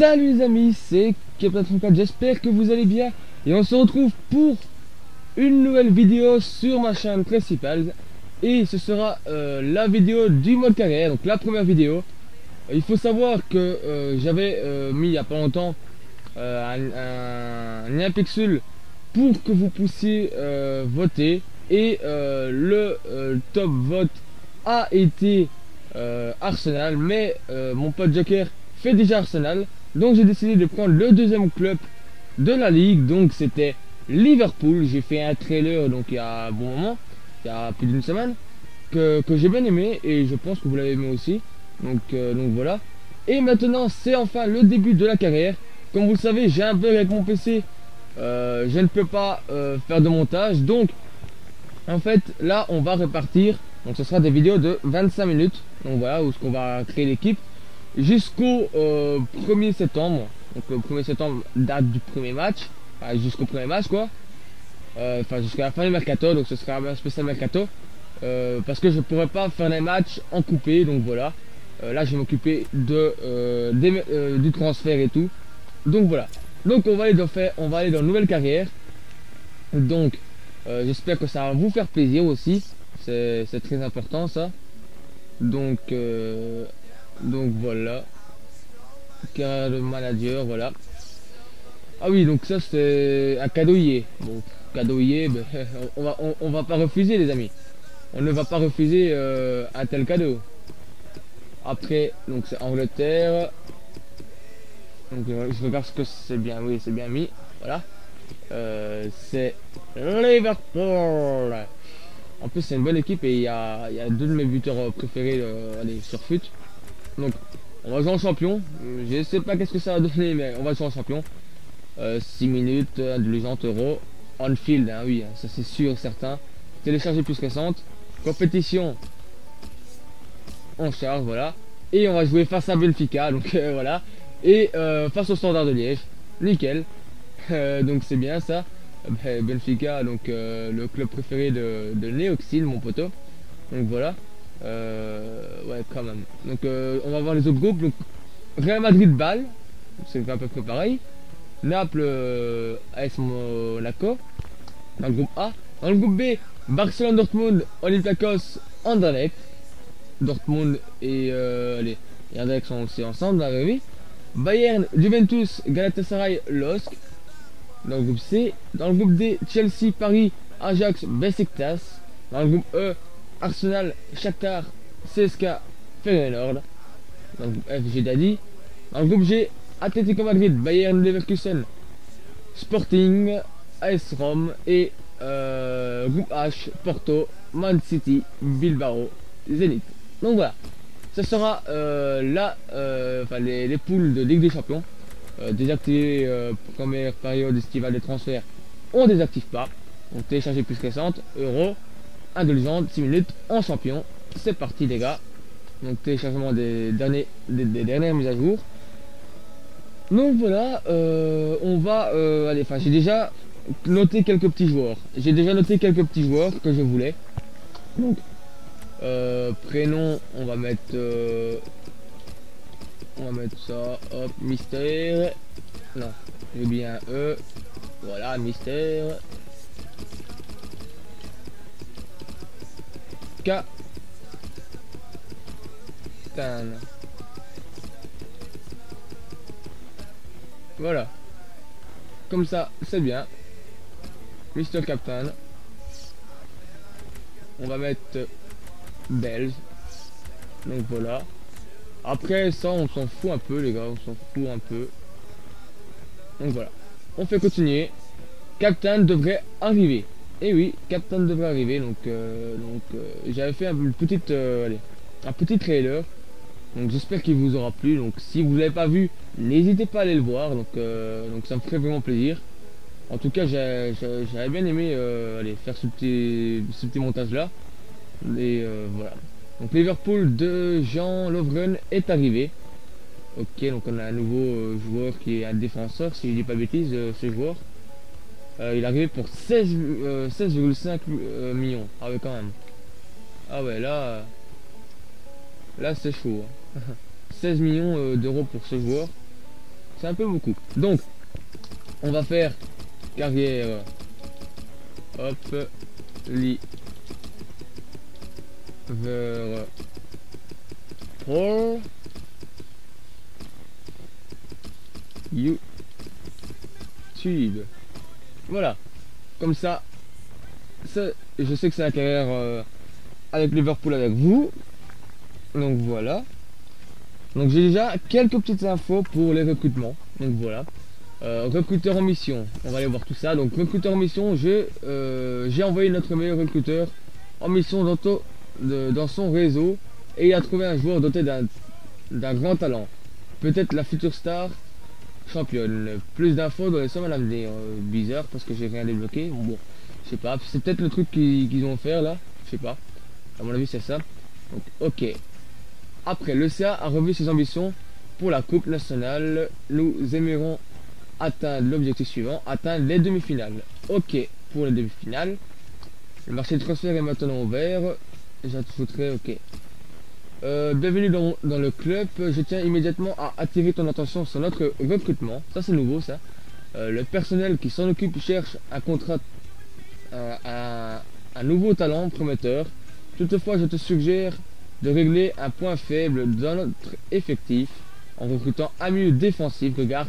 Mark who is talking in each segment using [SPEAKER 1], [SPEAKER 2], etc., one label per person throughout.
[SPEAKER 1] Salut les amis, c'est Captain34, j'espère que vous allez bien et on se retrouve pour une nouvelle vidéo sur ma chaîne principale et ce sera la vidéo du mode carrière, donc la première vidéo. Il faut savoir que j'avais mis il y a pas longtemps un lien pixel pour que vous puissiez voter et le top vote a été Arsenal, mais mon pote Joker fait déjà Arsenal, donc j'ai décidé de prendre le deuxième club de la ligue, donc c'était Liverpool. J'ai fait un trailer donc il y a un bon moment, il y a plus d'une semaine, que j'ai bien aimé et je pense que vous l'avez aimé aussi, donc voilà. Et maintenant c'est enfin le début de la carrière. Comme vous le savez, j'ai un bug avec mon PC, je ne peux pas faire de montage, donc en fait là on va repartir, donc ce sera des vidéos de 25 minutes, donc voilà, où ce qu'on va créer l'équipe jusqu'au 1er septembre. Donc le 1er septembre, date du premier match, enfin, jusqu'au premier match quoi, enfin jusqu'à la fin du mercato, donc ce sera un spécial mercato, parce que je pourrais pas faire les matchs en coupé, donc voilà. Là je vais m'occuper de du transfert et tout, donc voilà. Donc on va aller dans une nouvelle carrière, donc j'espère que ça va vous faire plaisir aussi, c'est très important ça. Donc voilà, carrière de manager, voilà. Ah oui, donc ça c'est un cadeauier. Bon, cadeauier, ben, on va pas refuser les amis. On ne va pas refuser un tel cadeau. Après, donc c'est Angleterre. Donc je regarde ce que c'est bien, oui c'est bien mis, voilà. C'est Liverpool. En plus c'est une bonne équipe et il y a deux de mes buteurs préférés allez, sur FUT. Donc on va jouer en champion. Je sais pas qu'est-ce que ça va donner, mais on va jouer en champion. 6 minutes, indulgente euro. On-field, hein, oui, ça c'est sûr, certain. Télécharger plus récente. Compétition. On charge, voilà. Et on va jouer face à Benfica, donc voilà. Et face au Standard de Liège. Nickel. Donc c'est bien ça. Benfica, donc le club préféré de Néoxyl, mon poteau. Donc voilà. Ouais, quand même. Donc on va voir les autres groupes. Donc Real Madrid, Bâle, c'est à peu près pareil. Naples, AS Monaco dans le groupe A. Dans le groupe B, Barcelone, Dortmund, Olympiakos, Anderlecht. Dortmund et Anderlecht sont aussi ensemble dans la vraie vie. Bayern, Juventus, Galatasaray, LOSC. Dans le groupe C. Dans le groupe D, Chelsea, Paris, Ajax, Besiktas. Dans le groupe E, Arsenal, Shakhtar, CSKA, Feyenoord. Dans le groupe F, j'ai déjà dit. Dans le groupe G, Atlético Madrid, Bayern Leverkusen, Sporting, AS Rome et groupe H, Porto, Man City, Bilbao, Zenit. Donc voilà, ce sera les poules de Ligue des Champions. Désactiver première période estivale des transferts, on désactive pas. Donc télécharger plus récente, euro, indulgente, 6 minutes en champion. C'est parti les gars. Donc téléchargement des dernières mises à jour. Donc voilà, on va aller, enfin j'ai déjà noté quelques petits joueurs. J'ai déjà noté quelques petits joueurs que je voulais. Donc prénom, on va mettre ça, hop, mystère. Non, j'ai bien E. Voilà, mystère. Captain. Voilà. Comme ça, c'est bien. Mr. Captain. On va mettre belge. Donc voilà. Après ça, on s'en fout un peu les gars. On s'en fout un peu. Donc voilà. On fait continuer. Captain devrait arriver. Et oui, Captain devrait arriver. Donc j'avais fait une petite, un petit trailer. Donc j'espère qu'il vous aura plu. Donc si vous l'avez pas vu, n'hésitez pas à aller le voir. Donc ça me ferait vraiment plaisir. En tout cas, j'avais bien aimé faire ce petit montage là. Et voilà. Donc Liverpool de Jean Lovren est arrivé. Ok, donc on a un nouveau joueur qui est un défenseur, si je dis pas de bêtises, ce joueur. Il est arrivé pour 16,5 millions. Ah ouais quand même. Ah ouais là c'est chaud. 16 millions d'euros pour ce joueur. C'est un peu beaucoup. Donc, on va faire carrière. Hop, liver pour YouTube. Voilà. Comme ça, je sais que c'est la carrière avec Liverpool avec vous. Donc voilà. Donc j'ai déjà quelques petites infos pour les recrutements. Donc voilà. Recruteur en mission. On va aller voir tout ça. Donc recruteur en mission, j'ai envoyé notre meilleur recruteur en mission dans son réseau. Et il a trouvé un joueur doté d'un grand talent. Peut-être la future star championne. Plus d'infos dans les semaines à venir. Bizarre parce que j'ai rien débloqué. Bon, je sais pas. C'est peut-être le truc qu'ils vont faire là. Je sais pas. À mon avis c'est ça. Donc ok. Après, le CA a revu ses ambitions pour la Coupe nationale. Nous aimerons atteindre l'objectif suivant, atteindre les demi-finales. Ok, pour les demi-finales. Le marché de transfert est maintenant ouvert. J'ajouterai ok. Bienvenue dans le club. Je tiens immédiatement à attirer ton attention sur notre recrutement. Ça c'est nouveau ça. Le personnel qui s'en occupe cherche un contrat, un nouveau talent prometteur. Toutefois, je te suggère de régler un point faible dans notre effectif en recrutant un milieu défensif. Regarde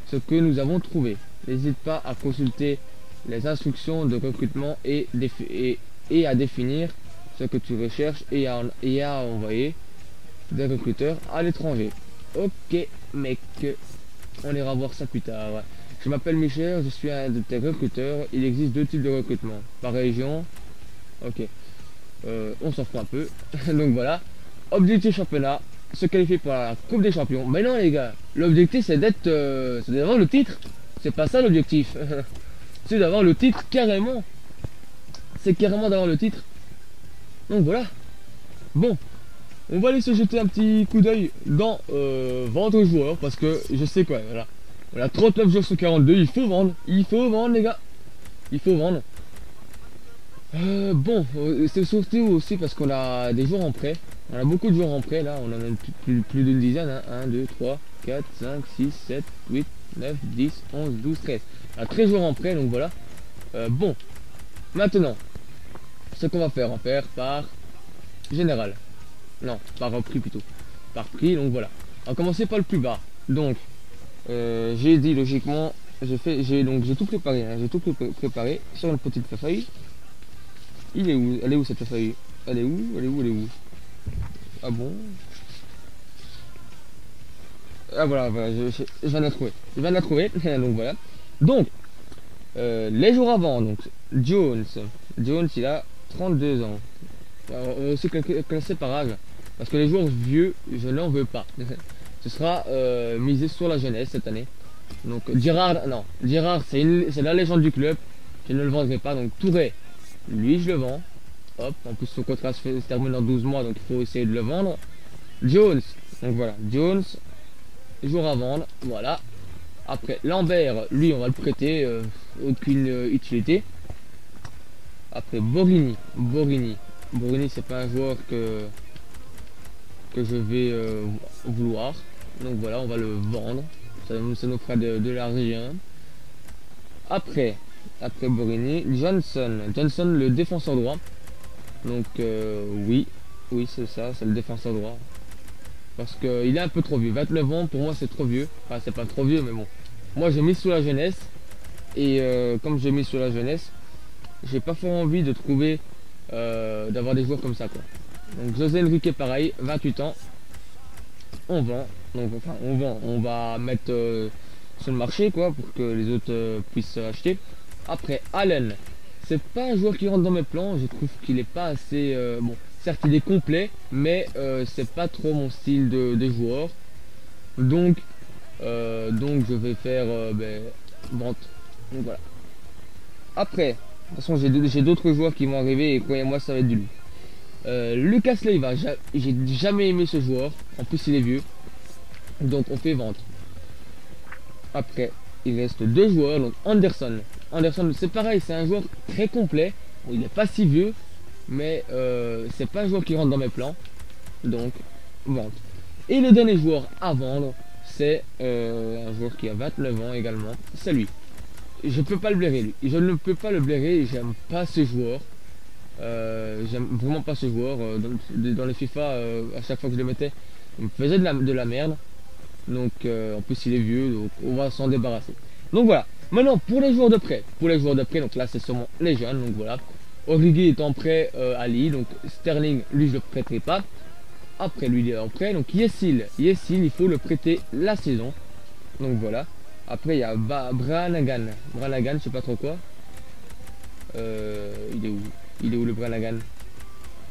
[SPEAKER 1] ce que nous avons trouvé. N'hésite pas à consulter les instructions de recrutement et à définir ce que tu recherches et à envoyer des recruteurs à l'étranger. Ok mec, on ira voir ça plus tard. Ouais. Je m'appelle Michel, je suis un de tes recruteurs. Il existe deux types de recrutement par région. Ok. On s'en fout un peu. Donc voilà. Objectif championnat. Se qualifier pour la Coupe des Champions. Mais non les gars. L'objectif c'est d'avoir le titre. C'est pas ça l'objectif. C'est d'avoir le titre carrément. C'est carrément d'avoir le titre. Donc voilà. Bon. On va aller se jeter un petit coup d'œil dans vendre joueurs. Parce que je sais quoi. Voilà. On a 39 joueurs sur 42. Il faut vendre. Il faut vendre les gars. Il faut vendre. Bon, c'est surtout aussi parce qu'on a des joueurs en prêt. On a beaucoup de joueurs en prêt là, on en a plus d'une dizaine. Hein. 1, 2, 3, 4, 5, 6, 7, 8, 9, 10, 11, 12, 13. On a 13 joueurs en prêt, donc voilà. Bon, maintenant, ce qu'on va faire par général. Non, par prix plutôt. Par prix, donc voilà. On va commencer par le plus bas. Donc, j'ai dit logiquement, j'ai tout préparé. Hein. J'ai tout préparé sur une petite feuille. Il est où? Elle est où cette feuille? Elle est où? Elle est où? Elle est où? Ah bon? Ah voilà, je viens de la trouver. Je viens de la trouver, donc voilà. Donc, les jours avant, donc, Jones, il a 32 ans. Alors, on va aussi classer par âge. Parce que les joueurs vieux, je n'en veux pas. Ce sera misé sur la jeunesse cette année. Donc, Girard, non. Girard, c'est la légende du club. Je ne le vendrai pas. Donc, Touré. Lui, je le vends. Hop, en plus son contrat se termine dans 12 mois, donc il faut essayer de le vendre. Jones, donc voilà, Jones, jour à vendre, voilà. Après, Lambert, lui, on va le prêter, aucune utilité. Après, Borini, c'est pas un joueur que je vais vouloir. Donc voilà, on va le vendre. Ça nous fera de l'argent. Après Borini, Johnson, le défenseur droit. Donc oui, c'est ça, c'est le défenseur droit. Parce qu'il est un peu trop vieux. 29 ans, pour moi c'est trop vieux. Enfin c'est pas trop vieux, mais bon. Moi j'ai mis sous la jeunesse. Et comme j'ai mis sous la jeunesse, j'ai pas fort envie de trouver d'avoir des joueurs comme ça quoi. Donc José Enrique pareil, 28 ans. On vend. Donc enfin on va mettre sur le marché quoi pour que les autres puissent acheter. Après Allen, c'est pas un joueur qui rentre dans mes plans, je trouve qu'il est pas assez bon, certes il est complet, mais c'est pas trop mon style de joueur. Donc je vais faire vente. Donc voilà. Après, de toute façon j'ai d'autres joueurs qui vont arriver et croyez-moi ça va être du loup. Lucas Leiva, j'ai jamais aimé ce joueur, en plus il est vieux. Donc on fait vente. Après, il reste deux joueurs, donc Anderson, c'est pareil, c'est un joueur très complet. Bon, il n'est pas si vieux, mais c'est pas un joueur qui rentre dans mes plans. Donc, vente. Et le dernier joueur à vendre, c'est un joueur qui a 29 ans également. C'est lui. Je peux pas le blairer lui. Je ne peux pas le blairer. J'aime pas ce joueur. J'aime vraiment pas ce joueur. Dans les FIFA, à chaque fois que je le mettais, il me faisait de la merde. Donc en plus il est vieux, donc on va s'en débarrasser. Donc voilà. Maintenant pour les joueurs de prêt. Pour les joueurs de prêt, donc là c'est sûrement les jeunes. Donc voilà. Origi est en prêt à Lille. Donc Sterling, lui je le prêterai pas. Après lui il est en prêt. Donc Yessil, il faut le prêter la saison. Donc voilà. Après il y a Branaghan. Branaghan, je sais pas trop quoi. Il est où? Il est où le Branaghan?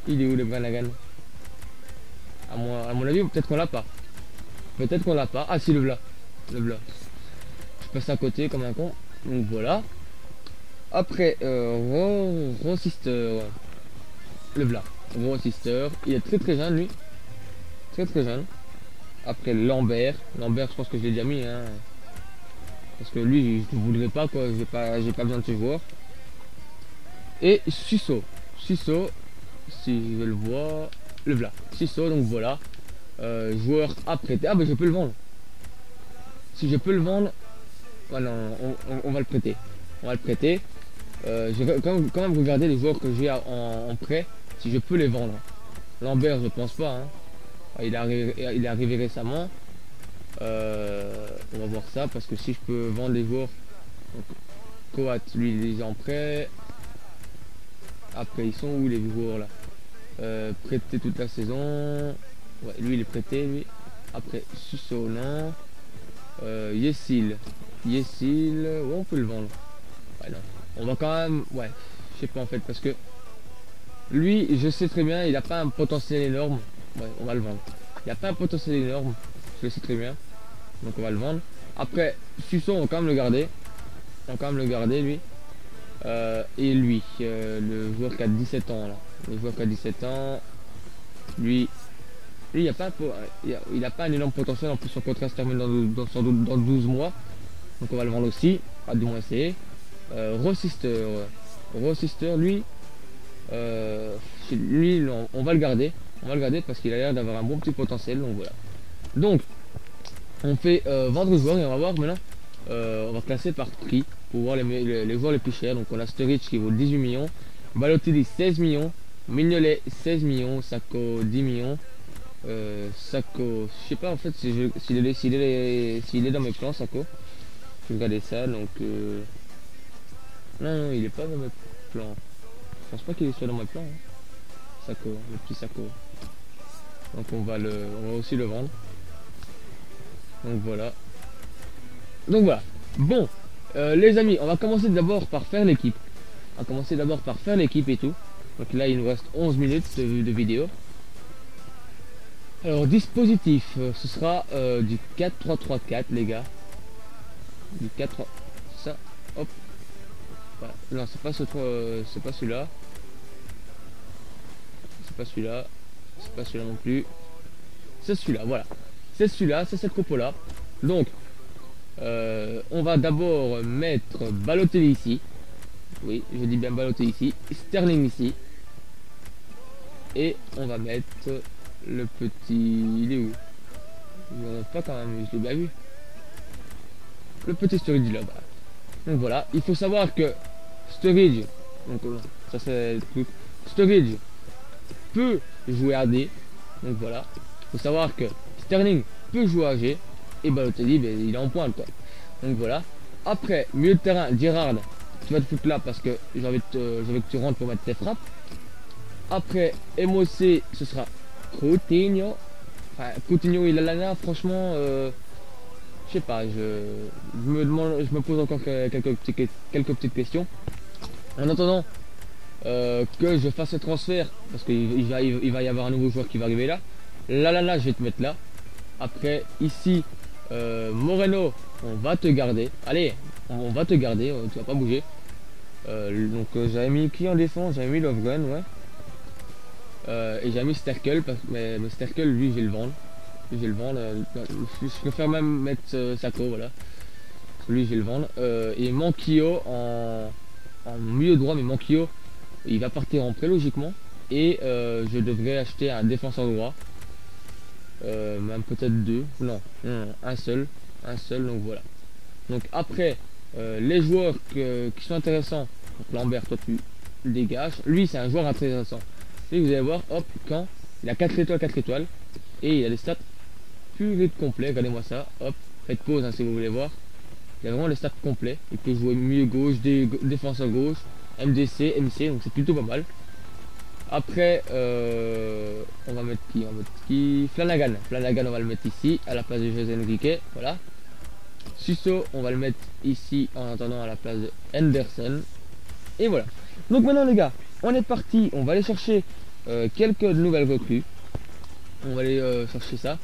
[SPEAKER 1] Il est où le Branaghan? À mon avis, peut-être qu'on l'a pas. Peut-être qu'on l'a pas. Ah si, le v'là. Le v'là. Je passe à côté comme un con. Donc voilà. Après, Rossister. Le v'là. Rossister. Il est très très jeune lui. Très très jeune. Après Lambert. Lambert, je pense que je l'ai déjà mis. Hein. Parce que lui, je ne voudrais pas quoi. J'ai pas besoin de ce joueur. Et Susso. Susso. Si je le vois. Le v'là. Susso, donc voilà. Joueur à prêter. Ah bah je peux le vendre. Si je peux le vendre. Ah non, on va le prêter. On va le prêter. Je vais quand même regarder les joueurs que j'ai en prêt. Si je peux les vendre. Lambert je pense pas. Hein. Il est arrivé récemment. On va voir ça. Parce que si je peux vendre les joueurs. Donc, Coat lui il est déjà en prêt. Après ils sont où les joueurs là? Prêté toute la saison. Ouais, lui il est prêté lui. Après Susso non. Yessil. Yessil. Ouais, on peut le vendre. Ouais non. On va quand même. Ouais. Je sais pas en fait parce que lui je sais très bien il a pas un potentiel énorme. Ouais on va le vendre. Il a pas un potentiel énorme. Je le sais très bien. Donc on va le vendre. Après Susso on va quand même le garder. On va quand même le garder lui. Et lui. Le joueur qui a 17 ans là. Le joueur qui a 17 ans. Lui il a pas un énorme potentiel, en plus son contrat se termine sans doute dans 12 mois. Donc on va le vendre aussi, à du moins essayer. Rossister, lui, on va le garder. On va le garder parce qu'il a l'air d'avoir un bon petit potentiel, donc voilà. Donc, on fait vendre le joueur et on va voir maintenant. On va classer par prix pour voir les joueurs les plus chers. Donc on a Sturridge qui vaut 18 millions, Balotelli 16 millions, Mignolet 16 millions, Sakho 10 millions. Sakho, je sais pas en fait s'il est dans mes plans. Sakho, je vais regarder ça. Donc non, il est pas dans mes plans. Je pense pas qu'il soit dans mes plans. Hein. Sakho, le petit Sakho. Donc on va aussi le vendre. Donc voilà. Bon, les amis, on va commencer d'abord par faire l'équipe. Et tout. Donc là il nous reste 11 minutes de vidéo. Alors dispositif, ce sera du 4-3-3-4 les gars. Du 4 ça, hop. Voilà. Non, c'est pas celui-là. C'est pas celui-là. C'est pas celui-là non plus. C'est celui-là, voilà. C'est celui-là, c'est cette compo là. Donc on va d'abord mettre Balotelli ici. Oui, je dis bien Balotelli ici. Sterling ici. Et on va mettre le petit... Il est où? Il n'y en a pas quand même, je l'ai bien vu. Le petit Sturridge là-bas. Donc voilà, il faut savoir que Sturridge, donc ça c'est le truc, Sturridge peut jouer AD. Donc voilà, il faut savoir que Sterling peut jouer AG. Et Balotelli, ben, il est en pointe quoi. Donc voilà. Après, milieu de terrain, Gerrard, tu vas te foutre là parce que j'ai envie que tu rentres pour mettre tes frappes. Après, MOC, ce sera Coutinho. Enfin, Coutinho et Lallana, franchement, je sais pas, je me pose encore quelques petites questions. En attendant que je fasse ce transfert, parce qu'il va y avoir un nouveau joueur qui va arriver là. Lallana, je vais te mettre là. Après, ici, Moreno, on va te garder. Allez, on va te garder, tu vas pas bouger. Donc j'avais mis qui en défense? J'avais mis Lovren, ouais. Et j'ai mis Sterkel, mais Sterkel, lui, je vais le vendre. Je préfère même mettre Sakho, voilà. Lui, je vais le vendre. Et Manquillo en milieu droit, mais Manquillo, il va partir en prêt logiquement. Et je devrais acheter un défenseur droit. même peut-être deux, non, non, un seul, donc voilà. Donc après, les joueurs qui sont intéressants, donc Lambert, toi tu le dégages, lui c'est un joueur intéressant. Et vous allez voir, hop, quand il a 4 étoiles, 4 étoiles, et il a des stats plus vite complets, regardez-moi ça, hop, faites pause hein, si vous voulez voir. Il a vraiment les stats complets, il peut jouer milieu gauche, défenseur gauche, MDC, MC, donc c'est plutôt pas mal. Après, on va mettre qui? On va mettre qui? Flanagan. Flanagan, on va le mettre ici, à la place de José Enrique, voilà. Suso, on va le mettre ici, en attendant à la place de Henderson. Et voilà. Donc maintenant les gars, on est parti, on va aller chercher quelques nouvelles recrues. On va aller chercher ça.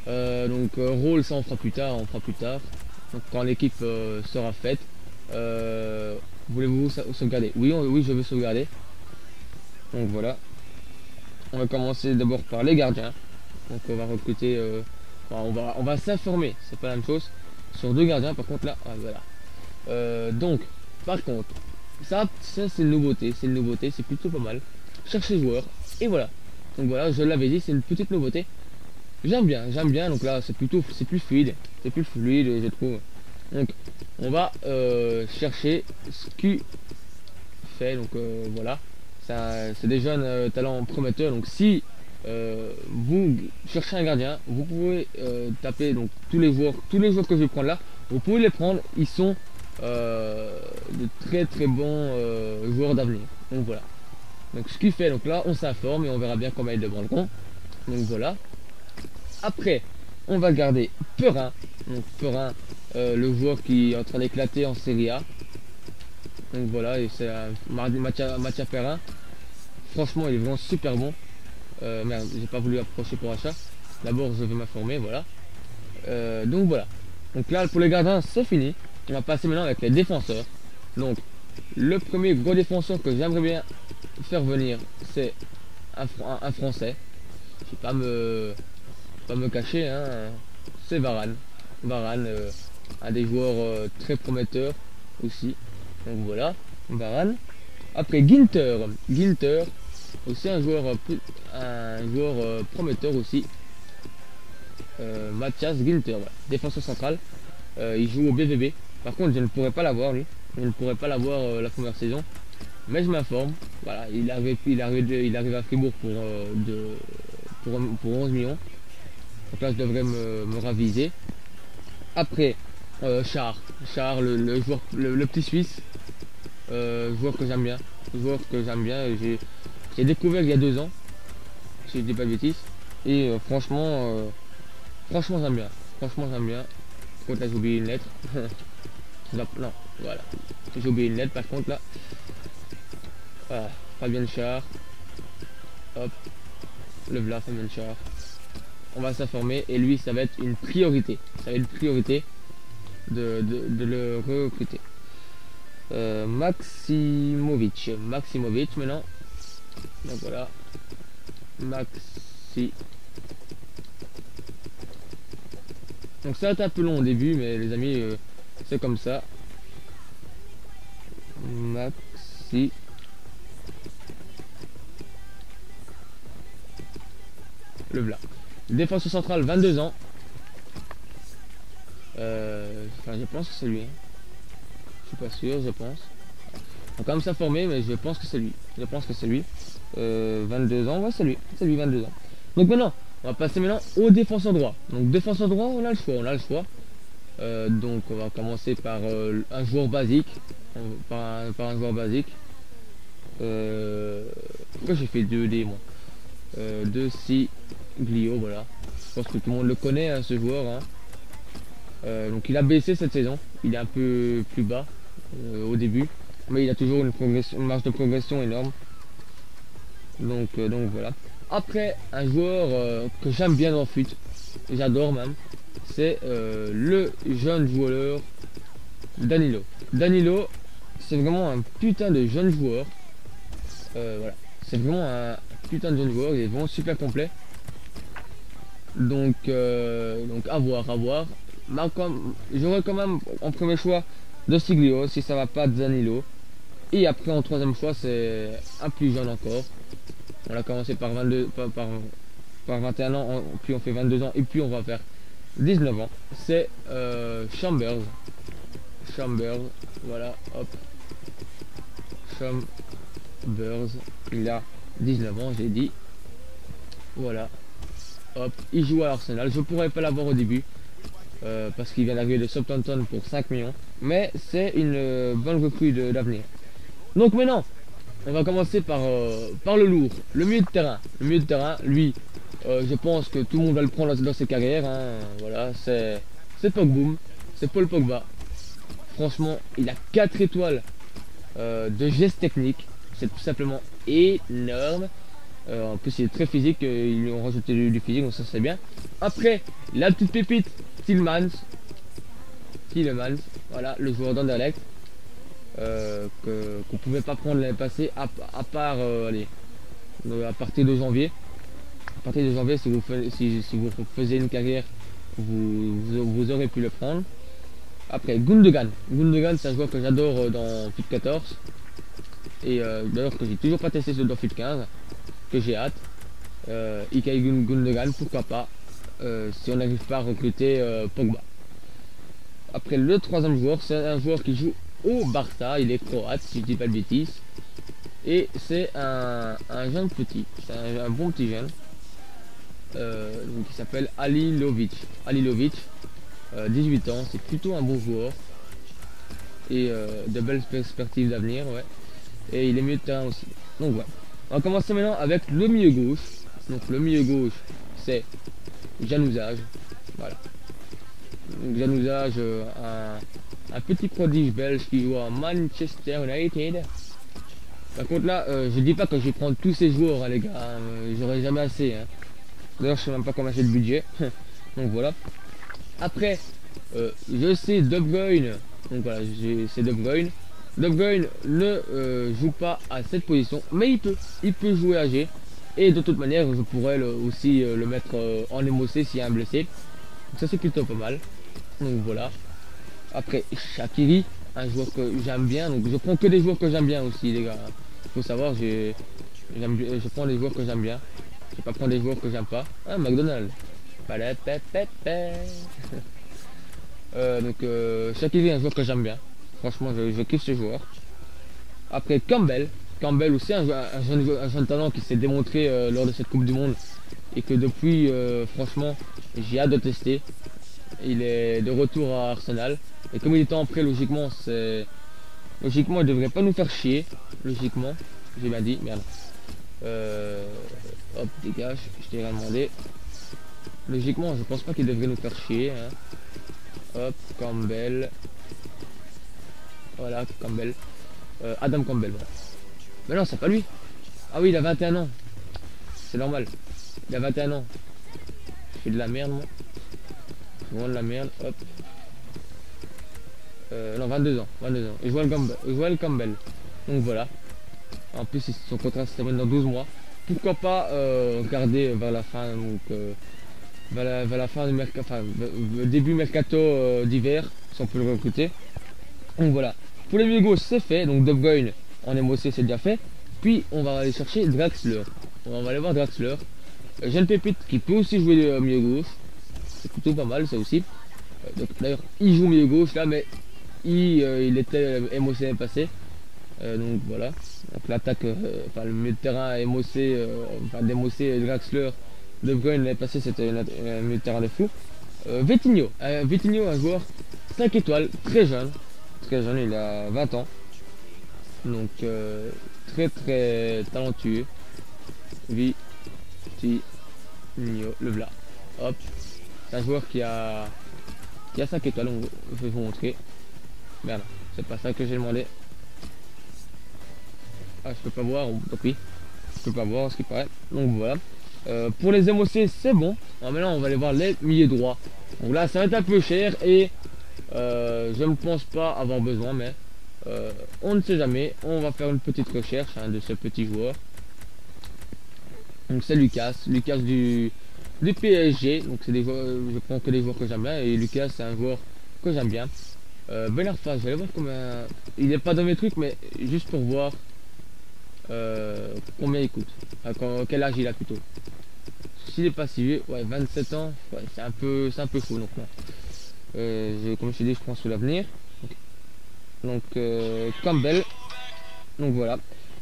[SPEAKER 1] Rôle, ça on fera plus tard, Donc quand l'équipe sera faite. Voulez-vous sauvegarder? Oui, oui, je veux sauvegarder. Donc voilà. On va commencer d'abord par les gardiens. Donc on va recruter, on va s'informer, c'est pas la même chose, sur deux gardiens. Par contre là, ah, voilà. Donc, par contre, ça c'est une nouveauté, c'est plutôt pas mal. Chercher joueur, et voilà. Donc voilà, je l'avais dit, c'est une petite nouveauté. J'aime bien. Donc là, c'est plus fluide, je trouve. Donc, on va chercher ce qui fait. Donc voilà. C'est des jeunes talents prometteurs. Donc si vous cherchez un gardien, vous pouvez taper donc tous les joueurs que je vais prendre là, vous pouvez les prendre, ils sont de très bons joueurs d'avenir. Donc voilà. Donc ce qui fait, donc là on s'informe et on verra bien comment il devant le compte. Donc voilà. Après on va garder Perrin. Donc Perrin, le joueur qui est en train d'éclater en Serie A. Donc voilà, et c'est Mathias Perrin. Franchement, il est vraiment super bon. Merde, j'ai pas voulu approcher pour achat. D'abord, je vais m'informer, voilà. Donc voilà. Donc là, pour les gardiens, c'est fini. On va passer maintenant avec les défenseurs. Donc, le premier gros défenseur que j'aimerais bien faire venir, c'est un Français. Je vais pas me cacher, hein. C'est Varane. Varane, un des joueurs très prometteurs aussi. Donc voilà, Varane. Après Ginter, aussi un joueur prometteur aussi. Mathias Ginter, voilà. Défenseur central. Il joue au BVB. Par contre, je ne pourrais pas l'avoir lui. Je ne pourrais pas l'avoir la première saison. Mais je m'informe. Voilà, il arrive à Fribourg pour 11 millions. Donc là, je devrais me raviser. Après, Char, le joueur, le petit Suisse. Joueur que j'aime bien. J'ai découvert il y a 2 ans. Si je dis pas de bêtises. Et franchement j'aime bien. Par contre là j'ai oublié une lettre. Non, voilà. J'ai oublié une lettre par contre là. Voilà. Fabien Char. Hop. Le voilà, Fabien Char. On va s'informer et lui ça va être une priorité. De le recruter. Maximovic maintenant. Donc voilà. Donc ça va être un peu long au début, mais les amis, c'est comme ça. Le voilà. Défenseur central, 22 ans. Enfin, je pense que c'est lui. Hein. Je suis pas sûr, je pense. On va quand même s'informer, mais je pense que c'est lui. 22 ans, ouais, c'est lui, 22 ans. Donc maintenant, on va passer au défenseur droit. Donc défenseur droit, on a le choix. Donc on va commencer par un joueur basique. Par un joueur basique. Pourquoi j'ai fait 2D moi 2C Glio, voilà. Je pense que tout le monde le connaît, hein, ce joueur. Hein. Donc il a baissé cette saison. Il est un peu plus bas au début. Mais il a toujours une marge de progression énorme. Donc voilà. Après, un joueur que j'aime bien dans Foot, j'adore même, c'est le jeune joueur Danilo. Danilo, c'est vraiment un putain de jeune joueur. Voilà. C'est vraiment un putain de jeune joueur, il est vraiment super complet. Donc à voir. J'aurais quand même en premier choix de Siglio, si ça va pas de Danilo. Et après en troisième choix c'est un plus jeune encore. On a commencé par 22, par 21 ans, puis on fait 22 ans, et puis on va faire 19 ans. C'est Chambers. Chambers, voilà, hop. Chambers, il a 19 ans, j'ai dit. Voilà, hop, il joue à Arsenal. Je pourrais pas l'avoir au début, parce qu'il vient d'arriver de Southampton pour 5 millions. Mais c'est une bonne recrue d'avenir. Donc maintenant, on va commencer par le lourd, le milieu de terrain. Le milieu de terrain, lui, je pense que tout le monde va le prendre dans ses carrières. Hein. Voilà, c'est Pogba, c'est Paul Pogba. Franchement, il a 4 étoiles de gestes techniques. C'est tout simplement énorme. En plus, il est très physique. Ils lui ont rajouté du physique, donc ça c'est bien. Après, la petite pépite, Tielemans. Voilà, le joueur d'Anderlecht. Qu'on pouvait pas prendre l'année passée, à part allez, à partir de janvier. À partir de janvier, si vous faisiez une carrière, vous aurez pu le prendre. Après, Gundogan. Gundogan, c'est un joueur que j'adore dans FUT 14. Et d'ailleurs que j'ai toujours pas testé dans FUT 15, que j'ai hâte. Ilkay Gundogan, pourquoi pas, si on n'arrive pas à recruter Pogba. Après, le troisième joueur, c'est un joueur qui joue au Barça, il est croate, si je dis pas de bêtises. Et c'est un jeune petit, c'est un bon petit jeune. Donc il s'appelle Halilovic. 18 ans, c'est plutôt un bon joueur. Et de belles perspectives d'avenir, ouais. Et il est milieu de terrain aussi. Donc voilà. On va commencer maintenant avec le milieu gauche. Donc le milieu gauche, c'est Januzaj. Voilà. Donc Januzaj, un petit prodige belge qui joue à Manchester United. Par contre là, je dis pas que je vais prendre tous ces joueurs, hein, les gars. J'aurai jamais assez. Hein. D'ailleurs, je sais même pas comment j'ai le budget. Donc voilà. Après, je sais De Bruyne. Donc voilà, c'est De Bruyne. De Bruyne ne joue pas à cette position, mais il peut jouer à G. Et de toute manière, je pourrais aussi le mettre en MOC s'il y a un blessé. Donc ça c'est plutôt pas mal. Donc voilà. Après Shaqiri, un joueur que j'aime bien. Donc je prends que des joueurs que j'aime bien aussi, les gars. Faut savoir, je prends des joueurs que j'aime bien. Je vais pas prendre des joueurs que j'aime pas. Ah, McDonald's. Donc Shaqiri, un joueur que j'aime bien. Franchement, je kiffe ce joueur. Après Campbell. Campbell aussi, un jeune talent qui s'est démontré lors de cette Coupe du Monde. Et que depuis, franchement, j'ai hâte de tester. Il est de retour à Arsenal. Et comme il était en prêt, logiquement, il devrait pas nous faire chier. Logiquement, j'ai bien dit, merde. Hop, dégage, je t'ai rien demandé. Logiquement, je pense pas qu'il devrait nous faire chier. Hein. Hop, Campbell. Voilà, Campbell. Adam Campbell, voilà. Mais non, c'est pas lui. Ah oui, il a 21 ans. C'est normal. Il a 21 ans. Je fais de la merde, moi. Vraiment de la merde, hop. Non, 22 ans. 22 ans. Et Joel Campbell. Donc voilà. En plus, son contrat se termine dans 12 mois. Pourquoi pas garder vers la fin, donc vers la fin du mercato, enfin début mercato d'hiver, si on peut le recruter. Donc voilà. Pour les milieux gauche, c'est fait. Donc De Bruyne en MOC, c'est déjà fait. Puis on va aller chercher Draxler. On va aller voir Draxler. Jeune pépite qui peut aussi jouer milieu gauche. C'est plutôt pas mal ça aussi. D'ailleurs, il joue milieu gauche là, mais il était MOC l'année passée. Donc voilà. Donc l'attaque, enfin le milieu de terrain MOC, enfin d'MOC Draxler, De Bruyne l'année passée, c'était un milieu de terrain de fou. Vitinho, un joueur 5 étoiles, très jeune, il a 20 ans. Donc très talentueux. Vitinho, le v'là. Hop. C'est un joueur qui a 5 étoiles, je vais vous montrer. Merde, c'est pas ça que j'ai demandé. Ah, je peux pas voir, donc oui. Je peux pas voir ce qui paraît. Donc voilà. Pour les MOC, c'est bon. Alors maintenant, on va aller voir les milieux droits. Donc là, ça va être un peu cher et je ne pense pas avoir besoin, mais on ne sait jamais. On va faire une petite recherche de ce petit joueur. Donc c'est Lucas du PSG. Donc c'est des joueurs, je prends que des joueurs que j'aime bien. Et Lucas, c'est un joueur que j'aime bien. Ben Arfa, je vais aller voir combien. Il n'est pas dans mes trucs, mais juste pour voir combien il coûte. Enfin, quel âge il a plutôt. s'il est pas si vieux, ouais, 27 ans, ouais, c'est un peu fou, donc non. Comme je t'ai dit, je prends sur l'avenir. Donc, Campbell, donc voilà.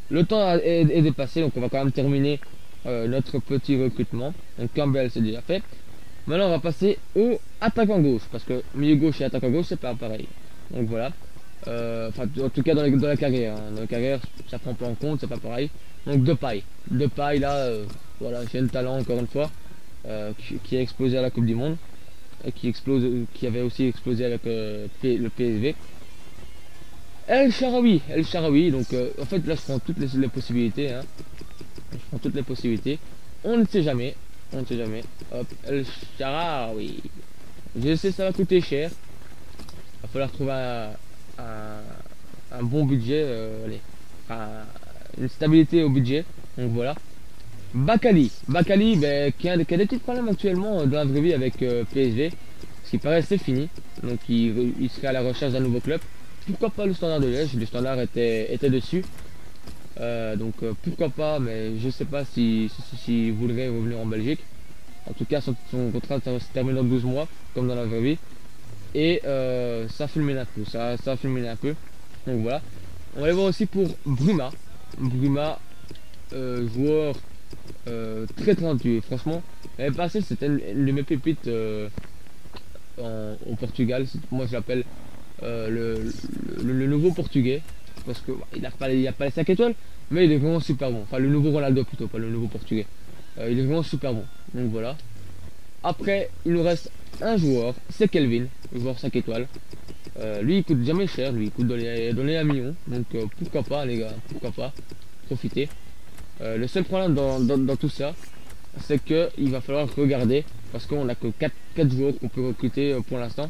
[SPEAKER 1] Le temps est dépassé, donc on va quand même terminer notre petit recrutement. Donc Campbell, c'est déjà fait. Maintenant, on va passer au attaquant gauche, parce que milieu gauche et attaquant gauche, c'est pas pareil. Donc voilà. Enfin, en tout cas dans la carrière. Hein. Dans la carrière, ça prend pas en compte, c'est pas pareil. Donc Depay. Depay, là, voilà, j'ai le talent, encore une fois, qui a explosé à la Coupe du Monde. Et qui avait aussi explosé avec le PSV. El Shaarawy, donc en fait là je prends toutes les possibilités, hein. Je prends toutes les possibilités. On ne sait jamais, on ne sait jamais. Hop, El Shaarawy. Je sais ça va coûter cher. Il va falloir trouver un bon budget, allez, une stabilité au budget. Donc voilà. Bakali, ben, qui a des petits problèmes actuellement dans la vraie vie avec PSV. Ce qui paraît c'est fini. Donc il serait à la recherche d'un nouveau club. Pourquoi pas le Standard de Liège, le Standard était dessus. Donc pourquoi pas, mais je sais pas si voudrait revenir en Belgique. En tout cas, son contrat se termine dans 12 mois, comme dans la vraie vie. Et ça fulmine un peu, ça fulmine un peu. Donc voilà. On va aller voir aussi pour Bruma. Bruma, joueur très talentueux, franchement. L'année passée, c'était une de mes pépites au Portugal. Moi, je l'appelle le nouveau portugais, parce que il a pas les 5 étoiles, mais il est vraiment super bon. Enfin, le nouveau Ronaldo plutôt, pas le nouveau portugais. Il est vraiment super bon. Donc voilà. Après, il nous reste un joueur, c'est Kelvin, le joueur 5 étoiles. Lui, il coûte jamais cher, lui, il coûte dans les 1 million. Donc pourquoi pas, les gars, pourquoi pas, profiter. Le seul problème dans tout ça, c'est que il va falloir regarder, parce qu'on a que 4 joueurs qu'on peut recruter pour l'instant.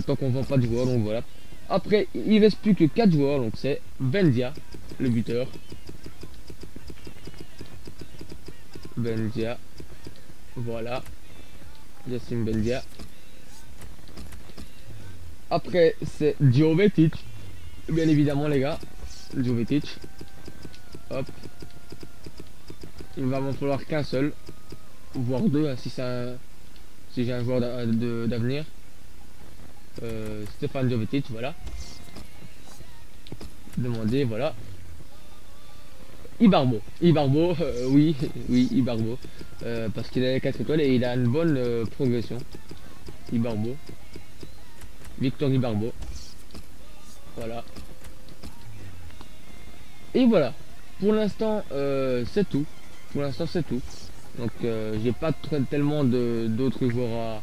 [SPEAKER 1] Tant qu'on vend pas de joueurs, donc voilà. Après, il reste plus que 4 joueurs, donc c'est Bendia, le buteur. Bendia, voilà. Yacine Bendia. Après, c'est Jovetic, bien évidemment, les gars. Jovetic. Hop. Il va m'en falloir qu'un seul, voire deux, hein, si j'ai un joueur d'avenir. Stéphane Jovetic, voilà. Demandez, voilà. Ibarbo, oui, Ibarbo, parce qu'il a les 4 étoiles et il a une bonne progression. Ibarbo, Victor Ibarbo, voilà. Et voilà, pour l'instant c'est tout. Pour l'instant c'est tout. Donc j'ai pas tellement d'autres joueurs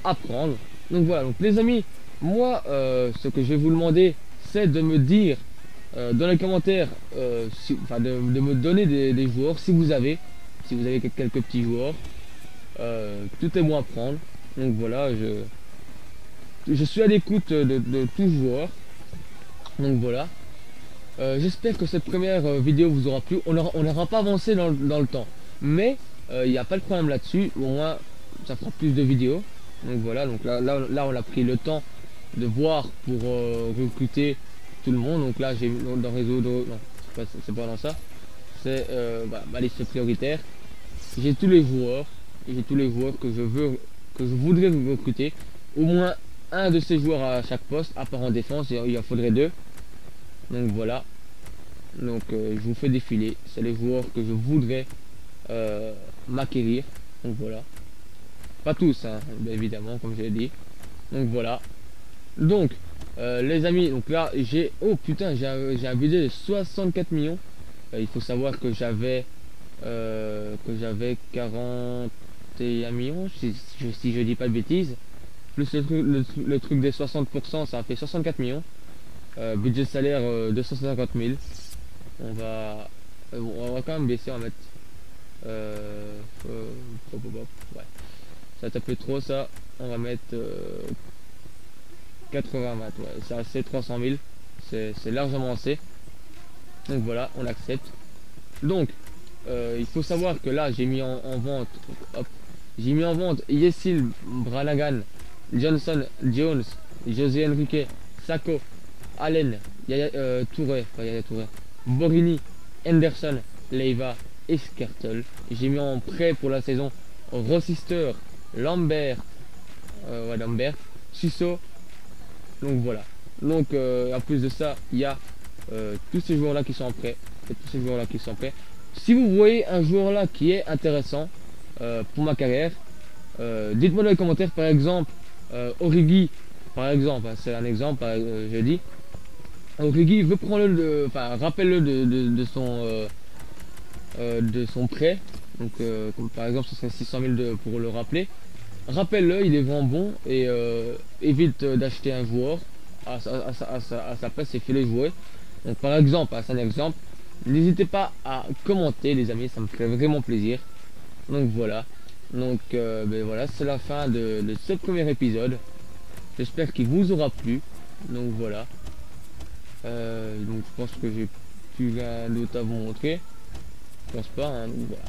[SPEAKER 1] à prendre. Donc voilà, donc les amis, moi ce que je vais vous demander, c'est de me dire dans les commentaires, de me donner des joueurs si vous avez quelques petits joueurs. Tout est bon à prendre. Donc voilà, je suis à l'écoute de tout joueur. Donc voilà. J'espère que cette première vidéo vous aura plu. On n'aura pas avancé dans le temps, mais il n'y a pas de problème là-dessus. Au moins, ça fera plus de vidéos. Donc voilà, donc là on a pris le temps de voir pour recruter tout le monde. Donc là j'ai dans réseau non, c'est pas dans ça. C'est ma liste prioritaire. J'ai tous les joueurs. Que je voudrais recruter. Au moins un de ces joueurs à chaque poste, à part en défense, il en faudrait 2. Donc voilà. Donc je vous fais défiler. C'est les joueurs que je voudrais m'acquérir. Donc voilà. Pas tous, hein, bien évidemment, comme je l'ai dit. Donc voilà. Donc les amis, donc là j'ai... Oh putain, j'ai un budget de 64 millions. Il faut savoir que j'avais 41 millions, si je dis pas de bêtises. Plus le truc des 60%, ça a fait 64 millions. Budget de salaire 250 000. On va quand même baisser, on va mettre ouais, ça tape trop ça. On va mettre 80 ouais, c'est assez, 300 000, c'est largement assez. Donc voilà, on accepte. Donc il faut savoir que là j'ai mis en vente, hop, j'ai mis en vente Yessil, Branagan, Johnson, Jones, José Enrique, Sako, Allen, Touré, Borini, Henderson, Leiva, et Skrtel. J'ai mis en prêt pour la saison Rossister, Lambert, ouais, Lambert, Susso. Donc voilà. Donc en plus de ça, il y a tous ces joueurs là qui sont en prêt. Et tous ces joueurs là qui sont prêts. Si vous voyez un joueur là qui est intéressant pour ma carrière, dites-moi dans les commentaires. Par exemple Origi, par exemple, hein, c'est un exemple, je dis Origi, reprends-le, enfin rappelle-le de son prêt. Donc comme par exemple ce serait 600 000 pour le rappeler. Rappelle-le, il est vraiment bon. Et évite d'acheter un joueur à sa place et fais-le jouer. Donc par exemple, c'est un exemple. N'hésitez pas à commenter les amis, ça me ferait vraiment plaisir. Donc voilà. Donc ben voilà, c'est la fin de ce premier épisode. J'espère qu'il vous aura plu. Donc voilà. Donc je pense que j'ai plus rien d'autre à vous montrer. Je pense pas, hein, donc voilà.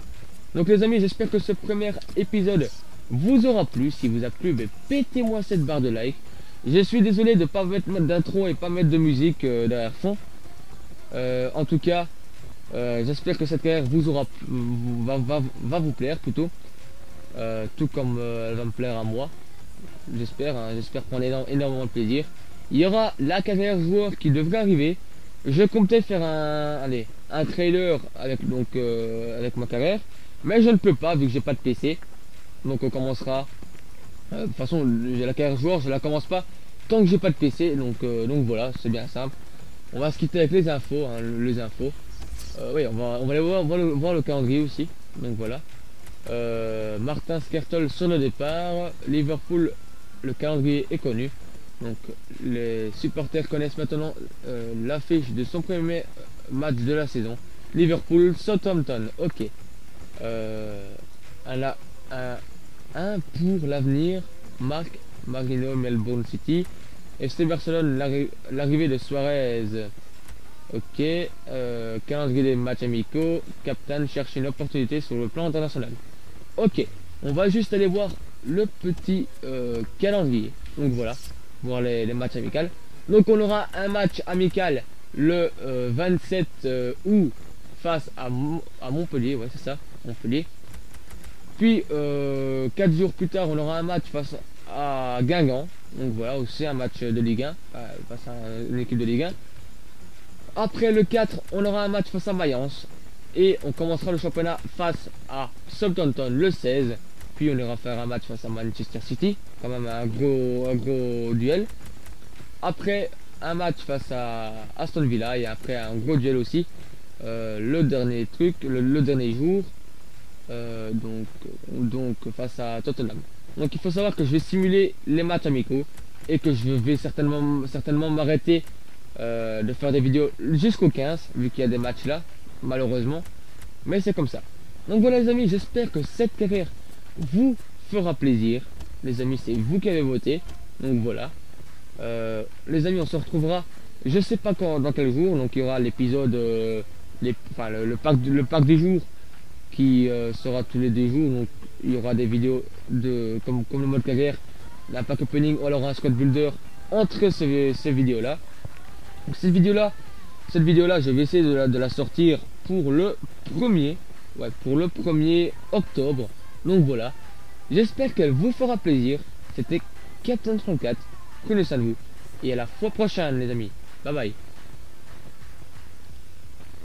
[SPEAKER 1] Donc les amis, j'espère que ce premier épisode vous aura plu. Si vous a plu, ben, pétez-moi cette barre de like. Je suis désolé de ne pas mettre d'intro et pas mettre de musique derrière fond. En tout cas, j'espère que cette carrière vous aura va vous plaire plutôt. Tout comme elle va me plaire à moi. J'espère, hein, j'espère prendre énormément de plaisir. Il y aura la carrière joueur qui devrait arriver. Je comptais faire un trailer avec avec ma carrière, mais je ne peux pas vu que j'ai pas de PC. Donc on commencera. De toute façon, j'ai la carrière joueur, je la commence pas tant que j'ai pas de PC. Donc voilà, c'est bien simple. On va se quitter avec les infos, hein, les infos. Oui, on va aller voir le calendrier aussi. Donc voilà. Martin Skrtel sur le départ. Liverpool, le calendrier est connu. Donc les supporters connaissent maintenant l'affiche de son premier match de la saison. Liverpool, Southampton. Ok. Un pour l'avenir. Marc Marino, Melbourne City. FC Barcelone, l'arrivée de Suarez. Ok. Calendrier des matchs amicaux. Captain cherche une opportunité sur le plan international. Ok. On va juste aller voir le petit calendrier. Donc voilà. Voir les matchs amicaux. Donc on aura un match amical le 27 août face à Montpellier. Ouais, c'est ça. Montpellier. Puis 4 jours plus tard, on aura un match face à Guingamp. Donc voilà, aussi un match de Ligue 1, face à une équipe de Ligue 1. Après le 4, on aura un match face à Mayence. Et on commencera le championnat face à Southampton le 16. Puis on ira faire un match face à Manchester City. Quand même un gros duel. Après un match face à Aston Villa. Et après un gros duel aussi. Le dernier truc, le dernier jour. Donc face à Tottenham. Donc il faut savoir que je vais simuler les matchs amicaux et que je vais certainement m'arrêter de faire des vidéos jusqu'au 15 vu qu'il y a des matchs là malheureusement, mais c'est comme ça. Donc voilà les amis, j'espère que cette carrière vous fera plaisir. Les amis, c'est vous qui avez voté, donc voilà. Les amis, on se retrouvera je sais pas quand, dans quel jour. Donc il y aura l'épisode le pack des jours qui sera tous les 2 jours. Donc il y aura des vidéos comme le mode carrière, un pack opening ou alors un squad builder entre ces vidéos là. Donc cette vidéo là je vais essayer de la sortir pour le 1er octobre. Donc voilà, j'espère qu'elle vous fera plaisir. C'était Captain 34, prenez soin de vous et à la fois prochaine les amis, bye bye.